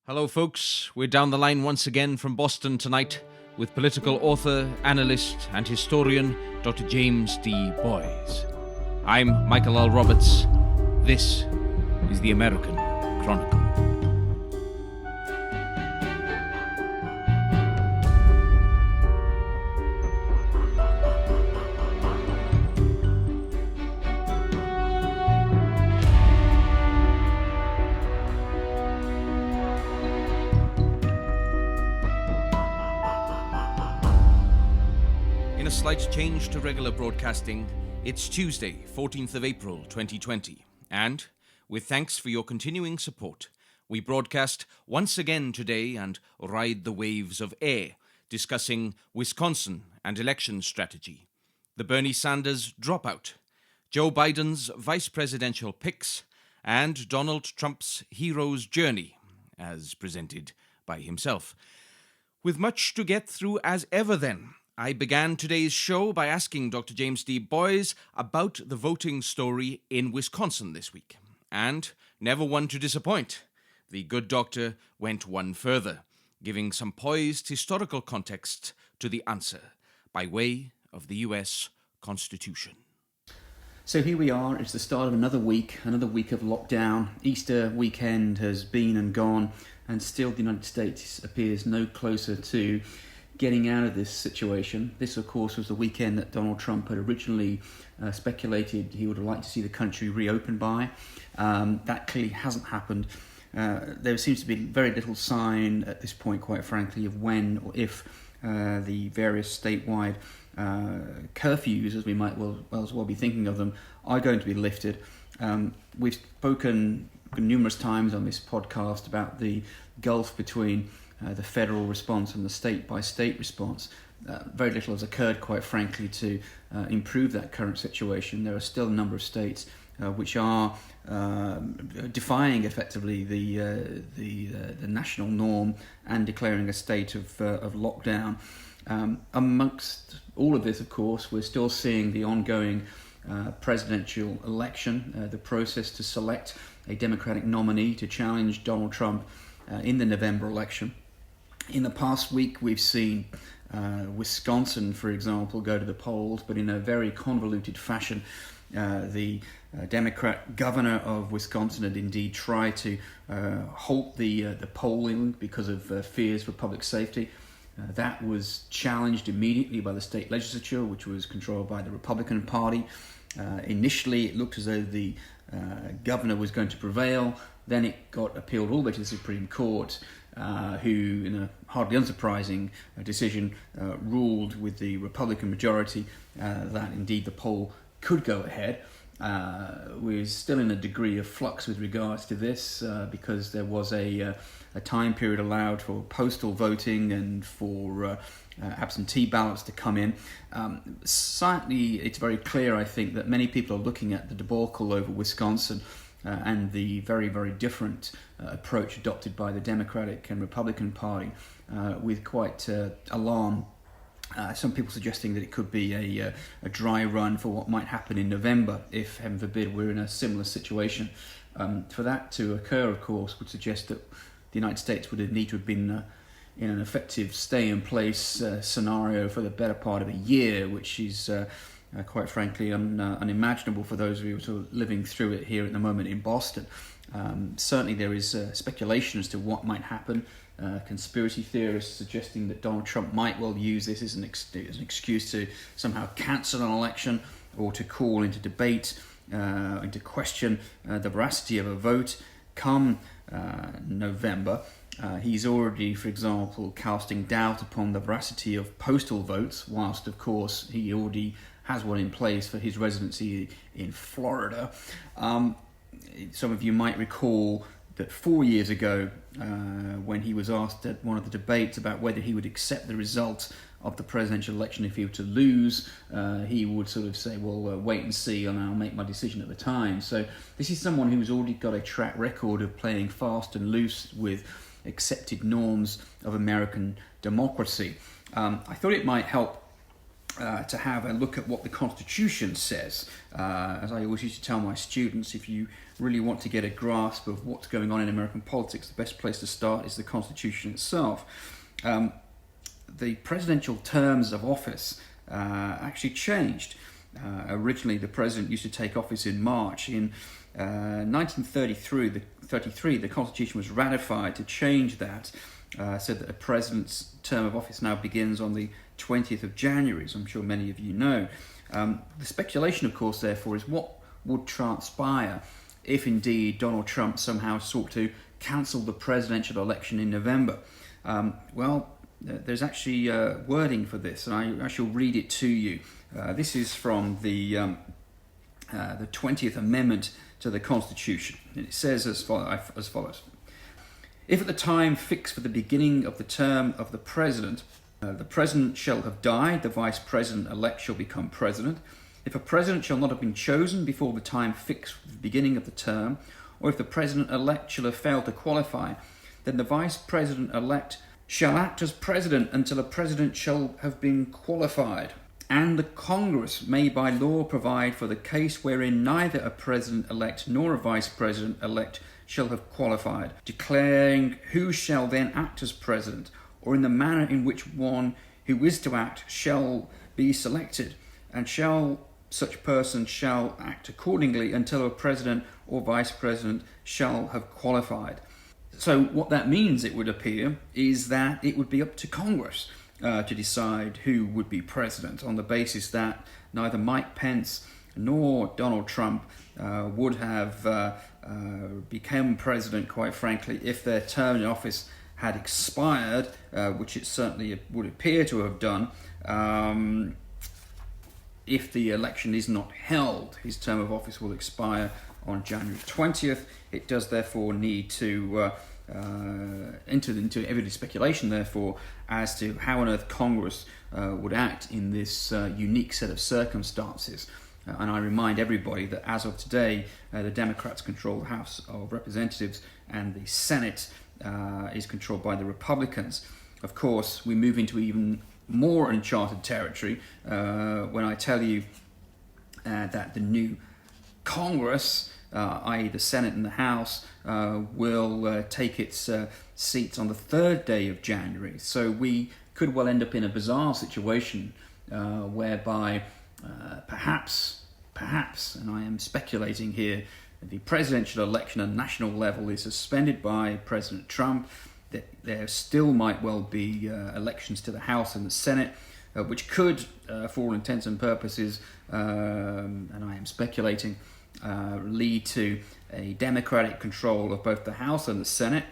Hello, folks. We're down the line once again from Boston tonight with political author, analyst, and historian Dr. James D. Boys. I'm Michael L. Roberts. This is the American Chronicle. In a slight change to regular broadcasting, it's Tuesday, 14th of April, 2020, and, with thanks for your continuing support, we broadcast once again today and ride the waves of air, discussing Wisconsin and election strategy, the Bernie Sanders dropout, Joe Biden's vice presidential picks, and Donald Trump's hero's journey, as presented by himself. With much to get through as ever then, I began today's show by asking Dr. James D. Boys about the voting story in Wisconsin this week. And, never one to disappoint, the good doctor went one further, giving some poised historical context to the answer by way of the U.S. Constitution. So here we are, it's the start of another week of lockdown. Easter weekend has been and gone, and still the United States appears no closer to getting out of this situation. This, of course, was the weekend that Donald Trump had originally speculated he would have liked to see the country reopened by. That clearly hasn't happened. There seems to be very little sign at this point, quite frankly, of when or if the various statewide curfews, as we might as well be thinking of them, are going to be lifted. We've spoken numerous times on this podcast about the gulf between the federal response and the state-by-state response. Very little has occurred, quite frankly, to improve that current situation. There are still a number of states which are defying effectively the national norm and declaring a state of lockdown. Amongst all of this, of course, we're still seeing the ongoing presidential election, the process to select a Democratic nominee to challenge Donald Trump in the November election. In the past week, we've seen Wisconsin, for example, go to the polls, but in a very convoluted fashion. The Democrat governor of Wisconsin had indeed tried to halt the polling because of fears for public safety. That was challenged immediately by the state legislature, which was controlled by the Republican Party. Initially, it looked as though the governor was going to prevail. Then it got appealed all the way to the Supreme Court, who, in a hardly unsurprising decision, ruled with the Republican majority that indeed the poll could go ahead. We're still in a degree of flux with regards to this because there was a time period allowed for postal voting and for absentee ballots to come in. Certainly, it's very clear, I think, that many people are looking at the debacle over Wisconsin and the very, very different approach adopted by the Democratic and Republican Party with quite alarm. Some people suggesting that it could be a dry run for what might happen in November if, heaven forbid, we're in a similar situation. For that to occur, of course, would suggest that the United States would need to have been in an effective stay-in-place scenario for the better part of a year, which is quite frankly unimaginable for those of you who are living through it here at the moment in Boston. Certainly there is speculation as to what might happen. Conspiracy theorists suggesting that Donald Trump might well use this as an excuse to somehow cancel an election or to call into debate, into question the veracity of a vote come November. He's already, for example, casting doubt upon the veracity of postal votes, whilst, of course, he already has one in place for his residency in Florida. Some of you might recall that 4 years ago, when he was asked at one of the debates about whether he would accept the result of the presidential election if he were to lose, he would sort of say, well, wait and see, and I'll make my decision at the time. So this is someone who's already got a track record of playing fast and loose with accepted norms of American democracy. I thought it might help to have a look at what the Constitution says. As I always used to tell my students, if you really want to get a grasp of what's going on in American politics, the best place to start is the Constitution itself. The presidential terms of office actually changed. Originally, the president used to take office in March. In 1933, the Constitution was ratified to change that, so that a president's term of office now begins on the 20th of January, as I'm sure many of you know. The speculation, of course, therefore, is what would transpire if indeed Donald Trump somehow sought to cancel the presidential election in November. There's actually wording for this, and I shall read it to you. This is from the 20th Amendment to the Constitution. It says as follows. If at the time fixed for the beginning of the term of the president shall have died, the vice president-elect shall become president. If a president shall not have been chosen before the time fixed for the beginning of the term, or if the president-elect shall have failed to qualify, then the vice president-elect shall act as president until a president shall have been qualified. And the Congress may by law provide for the case wherein neither a president-elect nor a vice president-elect shall have qualified, declaring who shall then act as president, or in the manner in which one who is to act shall be selected, and such person shall act accordingly until a president or vice president shall have qualified. So what that means, it would appear, is that it would be up to Congress to decide who would be president, on the basis that neither Mike Pence nor Donald Trump would have become president, quite frankly, if their term in office had expired, which it certainly would appear to have done. If the election is not held, his term of office will expire on January 20th. It does therefore need to enter into every speculation, therefore, as to how on earth Congress would act in this unique set of circumstances. And I remind everybody that as of today, the Democrats control the House of Representatives and the Senate is controlled by the Republicans. Of course, we move into even more uncharted territory when I tell you that the new Congress, i.e. the Senate and the House, will take its seats on the third day of January. So we could well end up in a bizarre situation whereby perhaps, and I am speculating here, the presidential election at national level is suspended by President Trump. That there still might well be elections to the House and the Senate, which could, for all intents and purposes, and I am speculating, lead to a Democratic control of both the House and the Senate.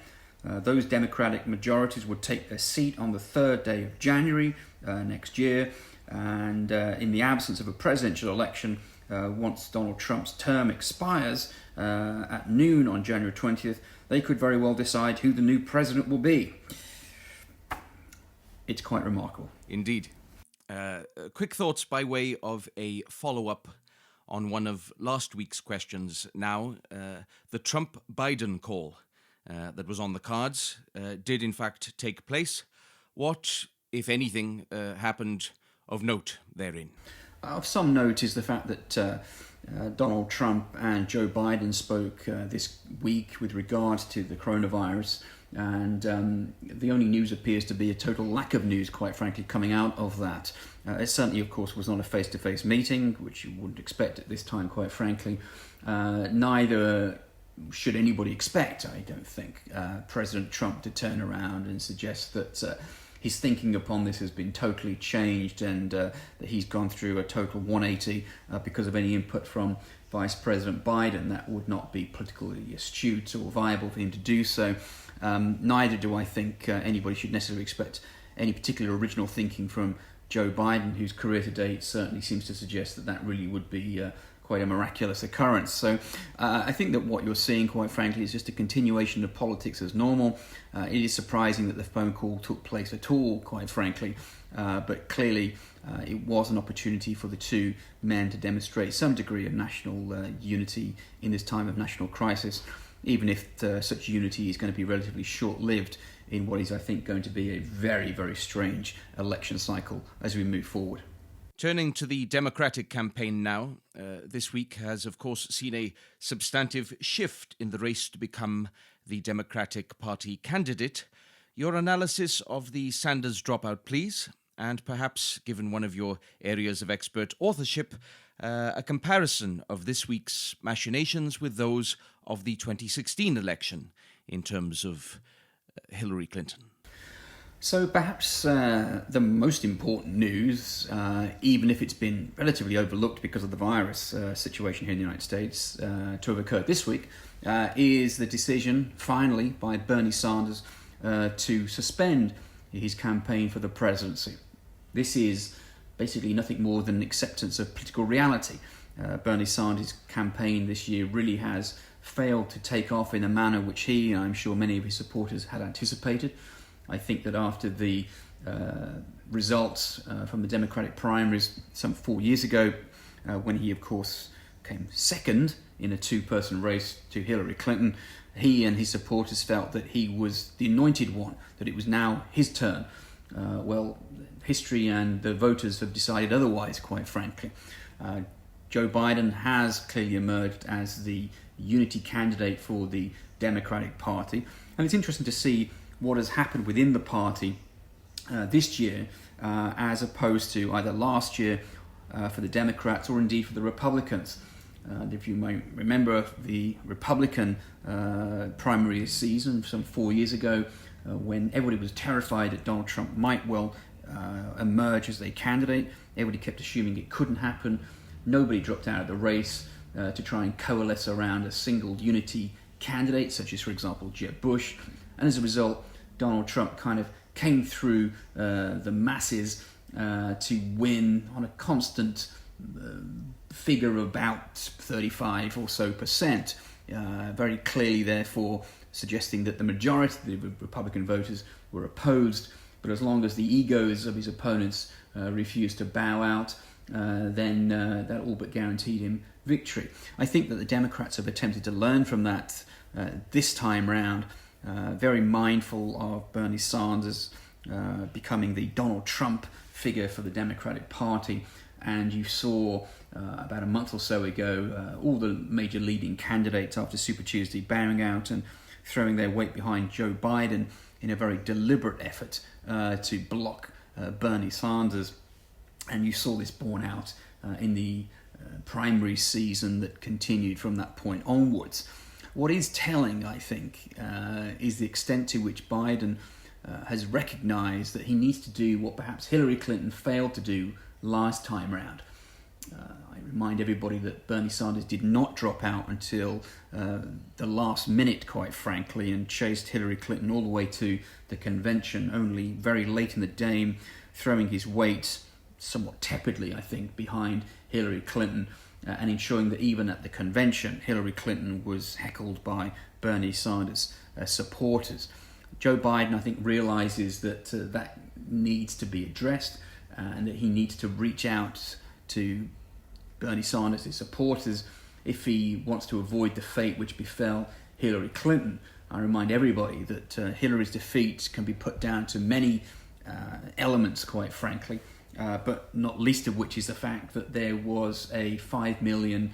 Those Democratic majorities would take their seat on the third day of January next year, and in the absence of a presidential election, once Donald Trump's term expires at noon on January 20th, they could very well decide who the new president will be. It's quite remarkable. Indeed. Quick thoughts by way of a follow-up on one of last week's questions now. The Trump-Biden call that was on the cards did in fact take place. What, if anything, happened of note therein? Of some note is the fact that Donald Trump and Joe Biden spoke this week with regards to the coronavirus, and the only news appears to be a total lack of news, quite frankly, coming out of that. It certainly, of course, was not a face-to-face meeting, which you wouldn't expect at this time, quite frankly. Neither should anybody expect, I don't think, President Trump to turn around and suggest that his thinking upon this has been totally changed and that he's gone through a total 180 because of any input from Vice President Biden. That would not be politically astute or viable for him to do so. Neither do I think anybody should necessarily expect any particular original thinking from Joe Biden, whose career to date certainly seems to suggest that that really would be quite a miraculous occurrence. So I think that what you're seeing, quite frankly, is just a continuation of politics as normal. It is surprising that the phone call took place at all, quite frankly, but clearly it was an opportunity for the two men to demonstrate some degree of national unity in this time of national crisis, even if such unity is going to be relatively short-lived in what is, I think, going to be a very, very strange election cycle as we move forward. Turning to the Democratic campaign now, this week has, of course, seen a substantive shift in the race to become the Democratic Party candidate. Your analysis of the Sanders dropout, please, and perhaps, given one of your areas of expert authorship, a comparison of this week's machinations with those of the 2016 election in terms of Hillary Clinton. So perhaps the most important news, even if it's been relatively overlooked because of the virus situation here in the United States, to have occurred this week, is the decision, finally, by Bernie Sanders to suspend his campaign for the presidency. This is basically nothing more than an acceptance of political reality. Bernie Sanders' campaign this year really has failed to take off in a manner which he, and I'm sure many of his supporters, had anticipated. I think that after the results from the Democratic primaries some 4 years ago, when he, of course, came second in a two-person race to Hillary Clinton, he and his supporters felt that he was the anointed one, that it was now his turn. Well, history and the voters have decided otherwise, quite frankly. Joe Biden has clearly emerged as the unity candidate for the Democratic Party, and it's interesting to see what has happened within the party this year as opposed to either last year for the Democrats or indeed for the Republicans. If you may remember the Republican primary season some 4 years ago, when everybody was terrified that Donald Trump might well emerge as a candidate, everybody kept assuming it couldn't happen. Nobody dropped out of the race to try and coalesce around a single unity candidate, such as, for example, Jeb Bush. And as a result, Donald Trump kind of came through the masses to win on a constant figure of about 35 or so percent, very clearly, therefore, suggesting that the majority of the Republican voters were opposed. But as long as the egos of his opponents refused to bow out, then that all but guaranteed him victory. I think that the Democrats have attempted to learn from that this time round, very mindful of Bernie Sanders becoming the Donald Trump figure for the Democratic Party. And you saw about a month or so ago all the major leading candidates after Super Tuesday bowing out and throwing their weight behind Joe Biden in a very deliberate effort to block Bernie Sanders. And you saw this borne out in the primary season that continued from that point onwards. What is telling, I think, is the extent to which Biden has recognised that he needs to do what perhaps Hillary Clinton failed to do last time round. I remind everybody that Bernie Sanders did not drop out until the last minute, quite frankly, and chased Hillary Clinton all the way to the convention, only very late in the day, throwing his weight somewhat tepidly, I think, behind Hillary Clinton, and ensuring that even at the convention, Hillary Clinton was heckled by Bernie Sanders' supporters. Joe Biden, I think, realizes that that needs to be addressed, and that he needs to reach out to Bernie Sanders' supporters if he wants to avoid the fate which befell Hillary Clinton. I remind everybody that Hillary's defeat can be put down to many elements, quite frankly, but not least of which is the fact that there was a 5 million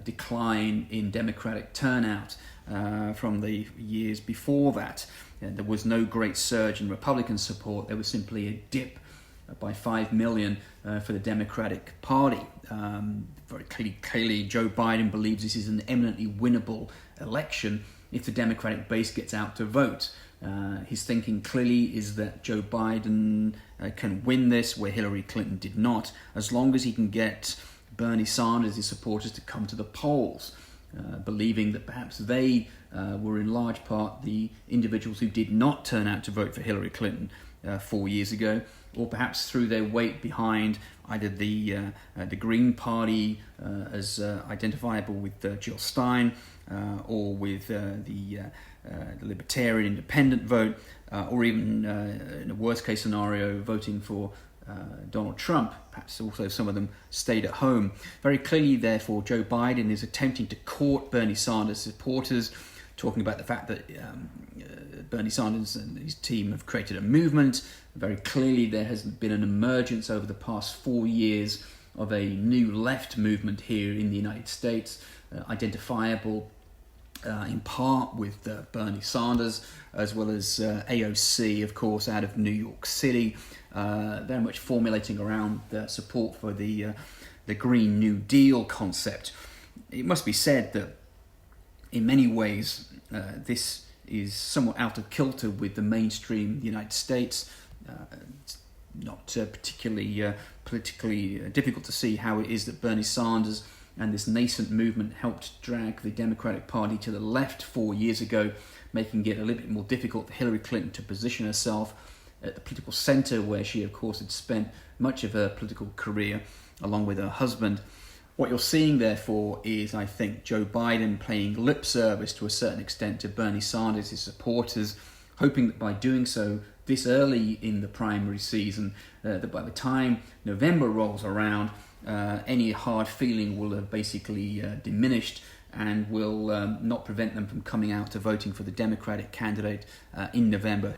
decline in Democratic turnout from the years before that. There was no great surge in Republican support. There was simply a dip by 5 million for the Democratic Party. Very clearly, Joe Biden believes this is an eminently winnable election if the Democratic base gets out to vote. His thinking clearly is that Joe Biden can win this where Hillary Clinton did not, as long as he can get Bernie Sanders, his supporters, to come to the polls, believing that perhaps they were in large part the individuals who did not turn out to vote for Hillary Clinton 4 years ago, or perhaps threw their weight behind either the Green Party as identifiable with Jill Stein, or with the Libertarian Independent vote, or even in a worst case scenario, voting for Donald Trump. Perhaps also some of them stayed at home. Very clearly, therefore, Joe Biden is attempting to court Bernie Sanders supporters talking about the fact that Bernie Sanders and his team have created a movement. Very clearly there has been an emergence over the past 4 years of a new left movement here in the United States, identifiable in part with Bernie Sanders, as well as AOC, of course, out of New York City, very much formulating around support for the Green New Deal concept. It must be said that in many ways this is somewhat out of kilter with the mainstream United States. It's not particularly politically difficult to see how it is that Bernie Sanders and this nascent movement helped drag the Democratic Party to the left 4 years ago, making it a little bit more difficult for Hillary Clinton to position herself at the political centre, where she, of course, had spent much of her political career along with her husband. What you're seeing, therefore, is, I think, Joe Biden paying lip service to a certain extent to Bernie Sanders, his supporters, hoping that by doing so this early in the primary season, that by the time November rolls around, any hard feeling will have basically diminished and will not prevent them from coming out to voting for the Democratic candidate in November.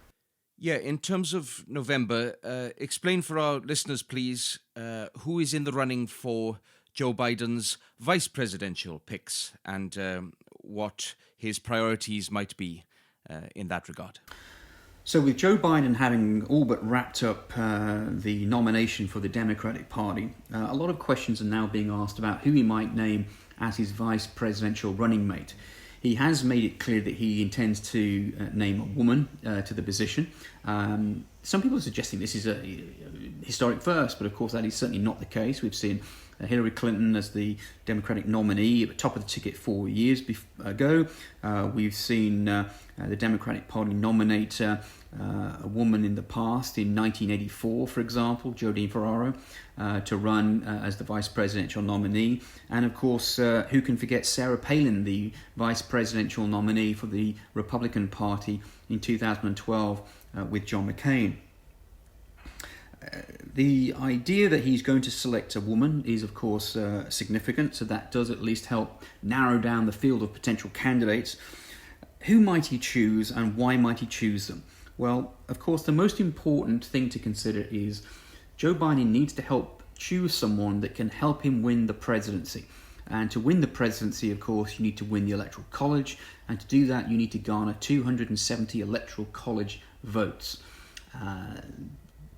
Yeah, in terms of November, explain for our listeners, please, who is in the running for Joe Biden's vice presidential picks and what his priorities might be in that regard. So with Joe Biden having all but wrapped up the nomination for the Democratic Party, a lot of questions are now being asked about who he might name as his vice presidential running mate. He has made it clear that he intends to name a woman to the position. Some people are suggesting this is a historic first, but of course that is certainly not the case. We've seen Hillary Clinton as the Democratic nominee at the top of the ticket 4 years ago. We've seen the Democratic Party nominate a woman in the past, in 1984, for example, Jodine Ferraro, to run as the vice presidential nominee. And of course, who can forget Sarah Palin, the vice presidential nominee for the Republican Party in 2012 with John McCain. The idea that he's going to select a woman is, of course, significant, so that does at least help narrow down the field of potential candidates. Who might he choose and why might he choose them? Well, of course, the most important thing to consider is Joe Biden needs to help choose someone that can help him win the presidency. And to win the presidency, of course, you need to win the Electoral College, and to do that, you need to garner 270 Electoral College votes.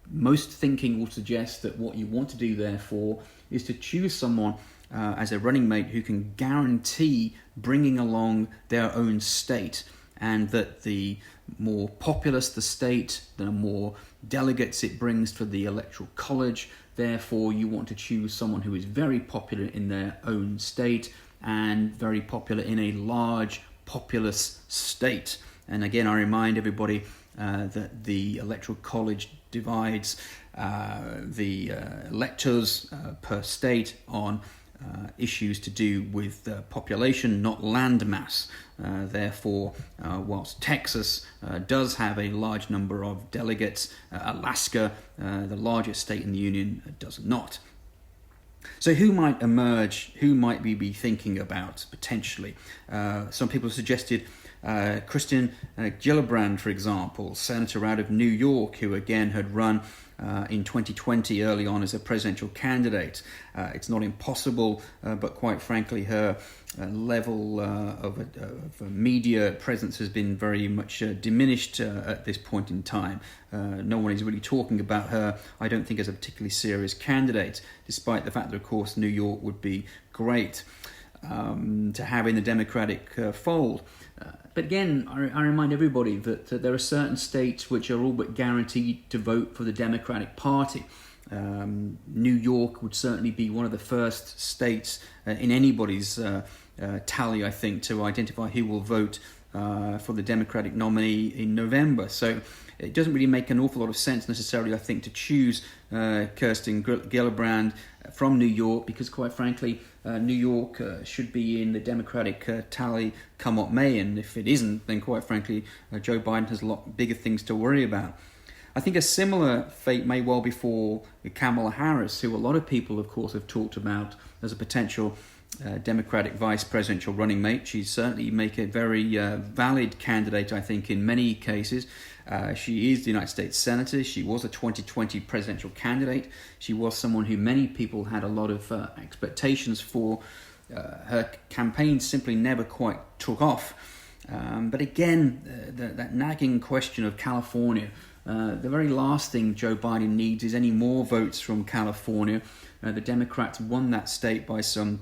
Most thinking will suggest that what you want to do, therefore, is to choose someone as a running mate who can guarantee bringing along their own state, and that the more populous the state, the more delegates it brings for the Electoral College. Therefore, you want to choose someone who is very popular in their own state and very popular in a large, populous state. And again, I remind everybody that the Electoral College divides the electors per state on issues to do with population, not land mass. Therefore, whilst Texas does have a large number of delegates, Alaska, the largest state in the Union, does not. So who might emerge? Who might we be thinking about potentially? Some people have suggested Christian Gillibrand, for example, senator out of New York, who again had run in 2020 early on as a presidential candidate. It's not impossible, but quite frankly, her level of media presence has been very much diminished at this point in time. No one is really talking about her, I don't think, as a particularly serious candidate, despite the fact that, of course, New York would be great to have in the Democratic fold. But again, I remind everybody that there are certain states which are all but guaranteed to vote for the Democratic Party. New York would certainly be one of the first states in anybody's tally, I think, to identify who will vote for the Democratic nominee in November. So it doesn't really make an awful lot of sense necessarily, I think, to choose Kirsten Gillibrand from New York, because quite frankly, New York should be in the Democratic tally come what may, and if it isn't, then quite frankly, Joe Biden has a lot bigger things to worry about. I think a similar fate may well befall Kamala Harris, who a lot of people, of course, have talked about as a potential Democratic vice presidential running mate. She'd certainly make a very valid candidate, I think, in many cases. She is the United States Senator. She was a 2020 presidential candidate. She was someone who many people had a lot of expectations for. Her campaign simply never quite took off. But again, that nagging question of California, the very last thing Joe Biden needs is any more votes from California. The Democrats won that state by some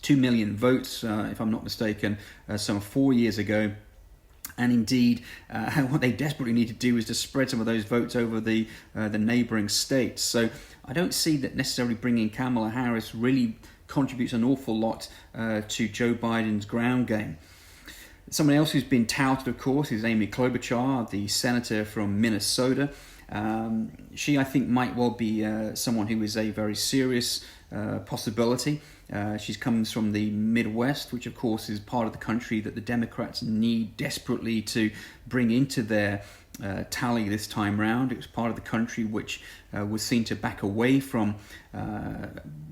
2 million votes, if I'm not mistaken, some 4 years ago. And indeed, what they desperately need to do is to spread some of those votes over the neighbouring states. So I don't see that necessarily bringing Kamala Harris really contributes an awful lot to Joe Biden's ground game. Someone else who's been touted, of course, is Amy Klobuchar, the senator from Minnesota. She, I think, might well be someone who is a very serious possibility. She comes from the Midwest, which, of course, is part of the country that the Democrats need desperately to bring into their tally this time round. It was part of the country which was seen to back away from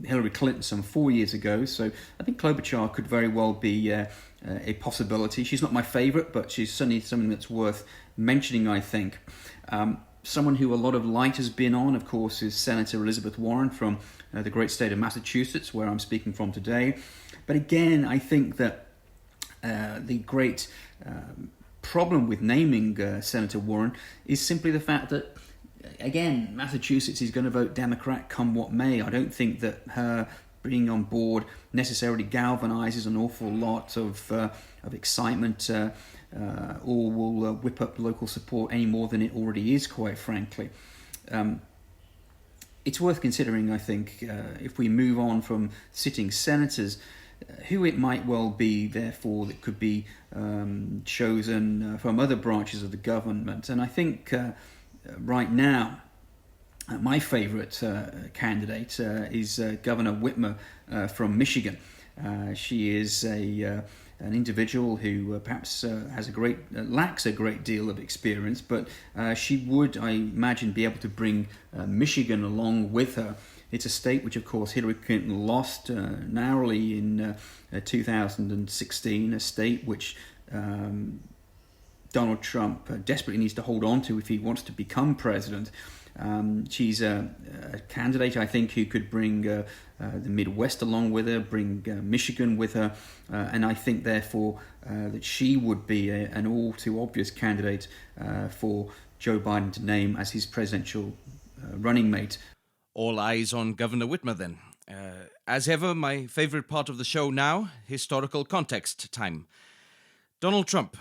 Hillary Clinton some 4 years ago. So I think Klobuchar could very well be a possibility. She's not my favourite, but she's certainly something that's worth mentioning, I think. Someone who a lot of light has been on, of course, is Senator Elizabeth Warren from the great state of Massachusetts, where I'm speaking from today. But again, I think that the great problem with naming Senator Warren is simply the fact that, again, Massachusetts is going to vote Democrat come what may. I don't think that her being on board necessarily galvanizes an awful lot of excitement or will whip up local support any more than it already is, quite frankly. It's worth considering, I think, if we move on from sitting senators, who it might well be, therefore, that could be chosen from other branches of the government. And I think right now, my favourite candidate is Governor Whitmer from Michigan. She is an individual who perhaps lacks a great deal of experience, but she would, I imagine, be able to bring Michigan along with her. It's a state which, of course, Hillary Clinton lost narrowly in 2016, a state which Donald Trump desperately needs to hold on to if he wants to become president. She's a candidate, I think, who could bring the Midwest along with her, bring Michigan with her, and I think, therefore, that she would be an all too obvious candidate for Joe Biden to name as his presidential running mate. All eyes on Governor Whitmer, then. As ever, my favourite part of the show now, historical context time. Donald Trump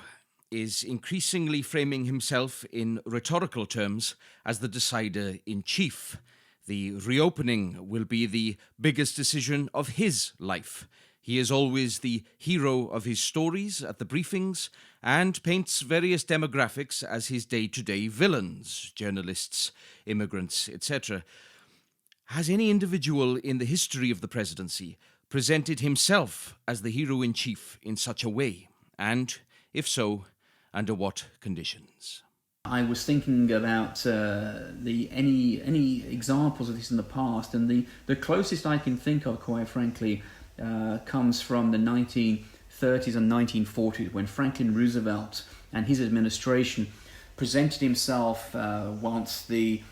is increasingly framing himself in rhetorical terms as the decider-in-chief. The reopening will be the biggest decision of his life. He is always the hero of his stories at the briefings and paints various demographics as his day-to-day villains, journalists, immigrants, etc. Has any individual in the history of the presidency presented himself as the hero-in-chief in such a way? And, if so, under what conditions? I was thinking about any examples of this in the past, and the closest I can think of, quite frankly, comes from the 1930s and 1940s, when Franklin Roosevelt and his administration presented himself once the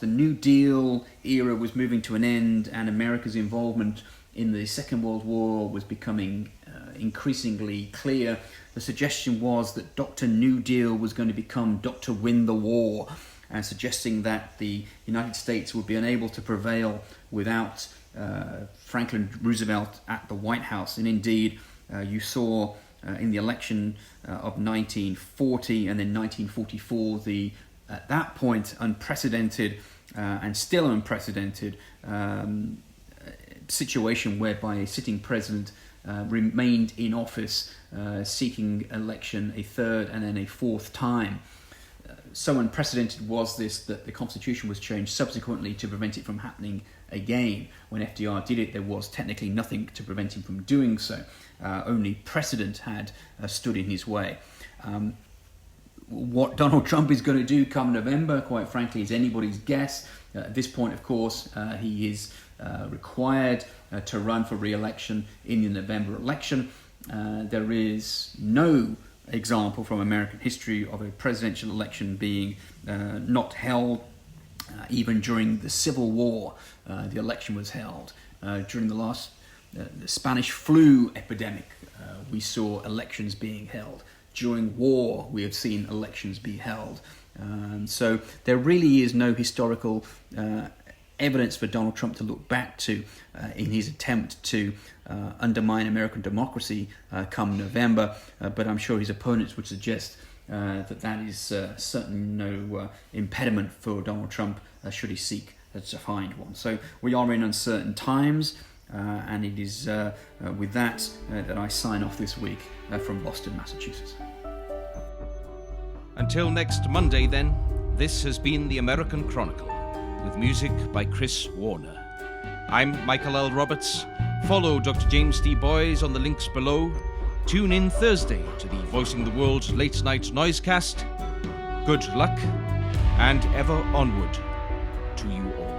New Deal era was moving to an end and America's involvement in the Second World War was becoming increasingly clear. The suggestion was that Dr. New Deal was going to become Dr. Win the War, and suggesting that the United States would be unable to prevail without Franklin Roosevelt at the White House. And indeed, you saw in the election of 1940 and then 1944, at that point, unprecedented and still unprecedented situation whereby a sitting president remained in office, seeking election a third and then a fourth time. So unprecedented was this that the Constitution was changed subsequently to prevent it from happening again. When FDR did it, there was technically nothing to prevent him from doing so. Only precedent had stood in his way. What Donald Trump is going to do come November, quite frankly, is anybody's guess. At this point, of course, he is required to run for re-election in the November election. There is no example from American history of a presidential election being not held. Even during the Civil War, the election was held. During the Spanish flu epidemic, we saw elections being held. During war, we have seen elections be held. So there really is no historical evidence for Donald Trump to look back to in his attempt to undermine American democracy come November. But I'm sure his opponents would suggest that is certainly no impediment for Donald Trump should he seek to find one. So we are in uncertain times, and it is with that that I sign off this week from Boston, Massachusetts. Until next Monday then, this has been the American Chronicle, with music by Chris Warner. I'm Michael L. Roberts. Follow Dr. James D. Boys on the links below. Tune in Thursday to the Voicing the World's Late Night Noisecast. Good luck, and ever onward to you all.